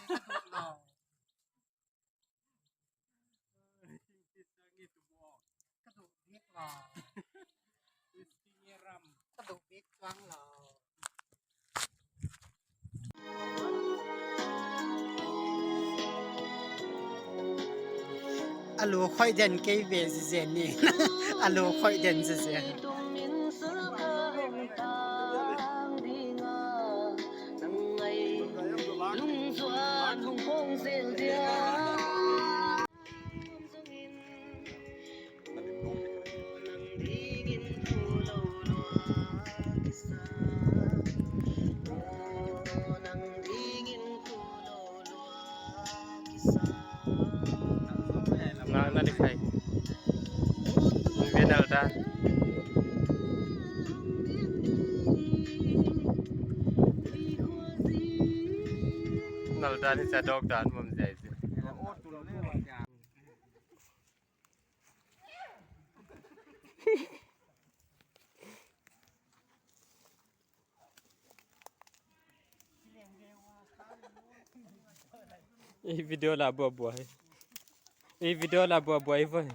กระดูกเรียกหล่อกระดูกเรียกฟังหล่ออาลูค่อยเด่นเกยเวสเซนี่อาลูค่อยเด่นเซนั่นใครมึงเรียนอะไรด้านนั่นด้านที่จะดอกด้านมันใหญ่สิอีวิดีโอลาบัวบัวอีวิดีโอลาบัวบัวอีฟัง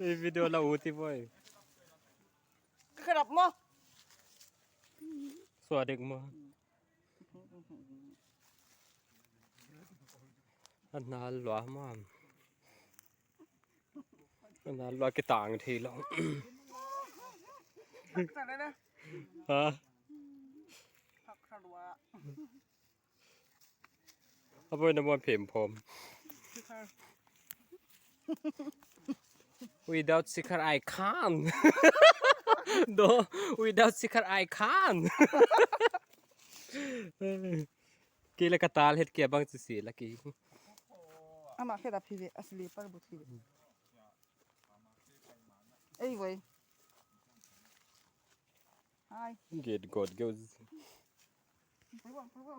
อีวิดีโอลาอูติบัวขยับมั้งสวัสดีมั้งอันนั้นหลัวมั้งอันนั้นหลัวกี่ต่างทีแล้วจัดเลยนะฮะผักขลัวเอาไปน้ำมันเพิ่มพร้อม Without sticker I can't no without sticker I can't กี่ละกตาลเฮ็ดเกียบังสิละกี่อามาแค่ดับพีเวอสลีปร์บุตรีเอ้ยเว้ย Hi เกดกดเกลไปบ่ไปบ่